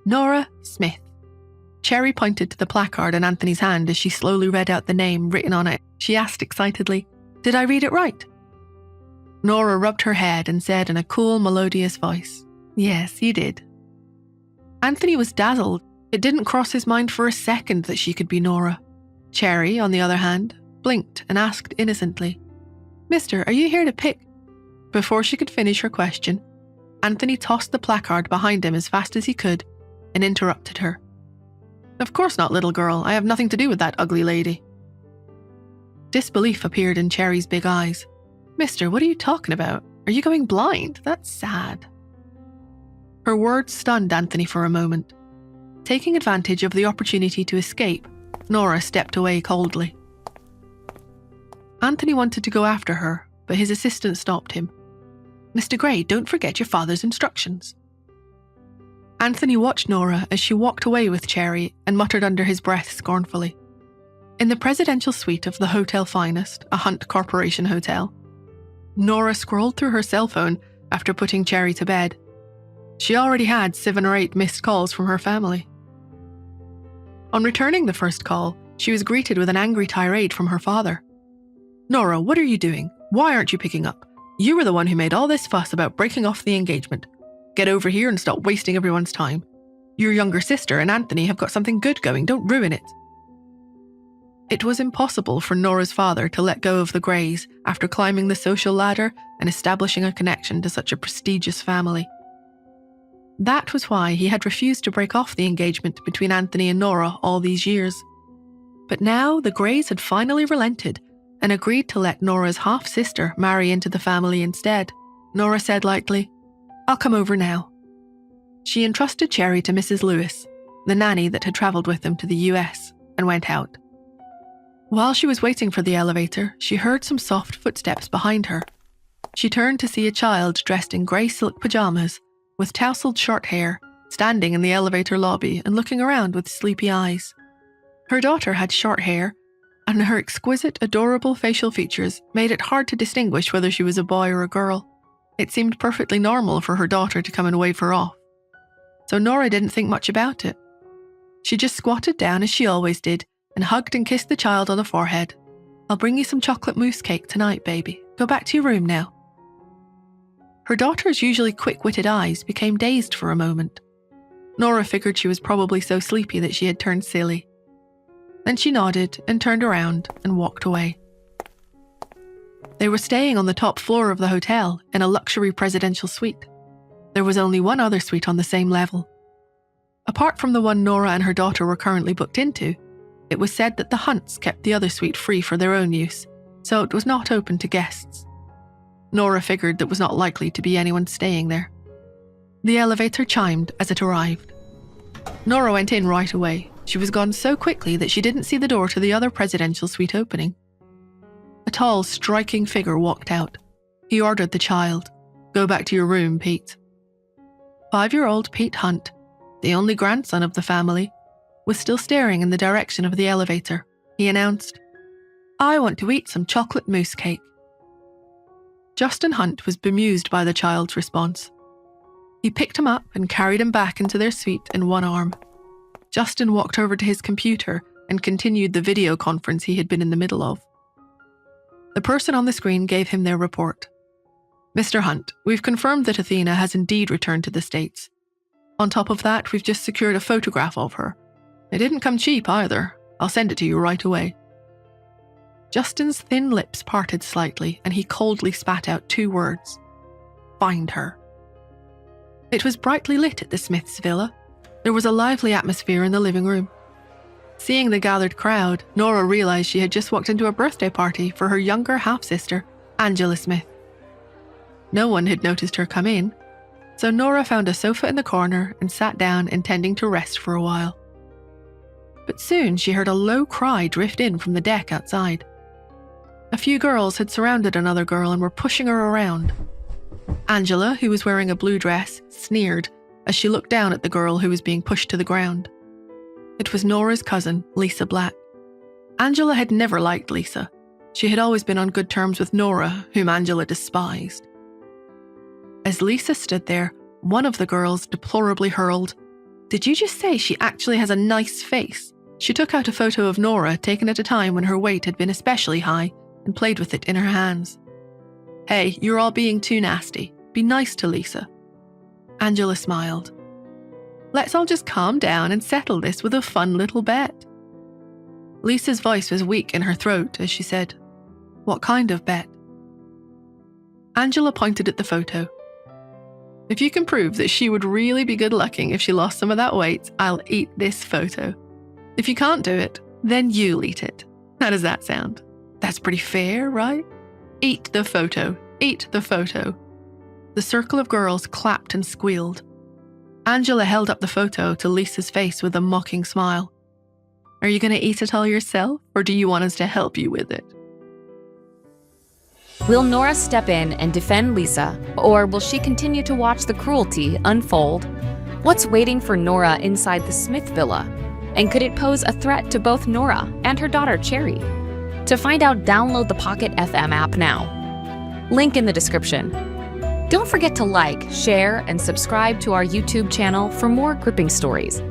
Nora Smith. Cherry pointed to the placard in Anthony's hand as she slowly read out the name written on it. She asked excitedly, "Did I read it right?" Nora rubbed her head and said in a cool, melodious voice, "Yes, you did." Anthony was dazzled. It didn't cross his mind for a second that she could be Nora. Cherry, on the other hand, blinked and asked innocently, "Mister, are you here to pick?" Before she could finish her question, Anthony tossed the placard behind him as fast as he could and interrupted her. "Of course not, little girl. I have nothing to do with that ugly lady." Disbelief appeared in Cherry's big eyes. "Mister, what are you talking about? Are you going blind? That's sad." Her words stunned Anthony for a moment. Taking advantage of the opportunity to escape, Nora stepped away coldly. Anthony wanted to go after her, but his assistant stopped him. "Mr. Gray, don't forget your father's instructions." Anthony watched Nora as she walked away with Cherry and muttered under his breath scornfully. In the presidential suite of the Hotel Finest, a Hunt Corporation hotel, Nora scrolled through her cell phone after putting Cherry to bed. She already had 7 or 8 missed calls from her family. On returning the first call, she was greeted with an angry tirade from her father. "Nora, what are you doing? Why aren't you picking up? You were the one who made all this fuss about breaking off the engagement. Get over here and stop wasting everyone's time. Your younger sister and Anthony have got something good going. Don't ruin it." It was impossible for Nora's father to let go of the Greys after climbing the social ladder and establishing a connection to such a prestigious family. That was why he had refused to break off the engagement between Anthony and Nora all these years. But now the Greys had finally relented and agreed to let Nora's half-sister marry into the family instead. Nora said lightly, "I'll come over now." She entrusted Cherry to Mrs. Lewis, the nanny that had travelled with them to the US, and went out. While she was waiting for the elevator, she heard some soft footsteps behind her. She turned to see a child dressed in grey silk pyjamas with tousled short hair, standing in the elevator lobby and looking around with sleepy eyes. Her daughter had short hair, and her exquisite, adorable facial features made it hard to distinguish whether she was a boy or a girl. It seemed perfectly normal for her daughter to come and wave her off. So Nora didn't think much about it. She just squatted down as she always did and hugged and kissed the child on the forehead. "I'll bring you some chocolate mousse cake tonight, baby. Go back to your room now." Her daughter's usually quick-witted eyes became dazed for a moment. Nora figured she was probably so sleepy that she had turned silly. Then she nodded and turned around and walked away. They were staying on the top floor of the hotel in a luxury presidential suite. There was only one other suite on the same level. Apart from the one Nora and her daughter were currently booked into, it was said that the Hunts kept the other suite free for their own use, so it was not open to guests. Nora figured there was not likely to be anyone staying there. The elevator chimed as it arrived. Nora went in right away. She was gone so quickly that she didn't see the door to the other presidential suite opening. A tall, striking figure walked out. He ordered the child, "Go back to your room, Pete." 5-year-old Pete Hunt, the only grandson of the family, was still staring in the direction of the elevator. He announced, "I want to eat some chocolate mousse cake." Justin Hunt was bemused by the child's response. He picked him up and carried him back into their suite in one arm. Justin walked over to his computer and continued the video conference he had been in the middle of. The person on the screen gave him their report. "Mr. Hunt, we've confirmed that Athena has indeed returned to the States. On top of that, we've just secured a photograph of her. It didn't come cheap either. I'll send it to you right away." Justin's thin lips parted slightly and he coldly spat out 2 words. "Find her." It was brightly lit at the Smiths' villa. There was a lively atmosphere in the living room. Seeing the gathered crowd, Nora realized she had just walked into a birthday party for her younger half-sister, Angela Smith. No one had noticed her come in, so Nora found a sofa in the corner and sat down intending to rest for a while. But soon she heard a low cry drift in from the deck outside. A few girls had surrounded another girl and were pushing her around. Angela, who was wearing a blue dress, sneered as she looked down at the girl who was being pushed to the ground. It was Nora's cousin, Lisa Black. Angela had never liked Lisa. She had always been on good terms with Nora, whom Angela despised. As Lisa stood there, one of the girls deplorably hurled, Did you just say she actually has a nice face? She took out a photo of Nora taken at a time when her weight had been especially high and played with it in her hands. Hey, you're all being too nasty. Be nice to Lisa. Angela smiled. Let's all just calm down and settle this with a fun little bet. Lisa's voice was weak in her throat as she said, What kind of bet? Angela pointed at the photo. If you can prove that she would really be good-looking if she lost some of that weight, I'll eat this photo. If you can't do it, then you'll eat it. How does that sound? That's pretty fair, right? Eat the photo. Eat the photo. The circle of girls clapped and squealed. Angela held up the photo to Lisa's face with a mocking smile. Are you going to eat it all yourself, or do you want us to help you with it? Will Nora step in and defend Lisa, or will she continue to watch the cruelty unfold? What's waiting for Nora inside the Smith villa? And could it pose a threat to both Nora and her daughter Cherry? To find out, download the Pocket FM app now. Link in the description. Don't forget to like, share, and subscribe to our YouTube channel for more gripping stories.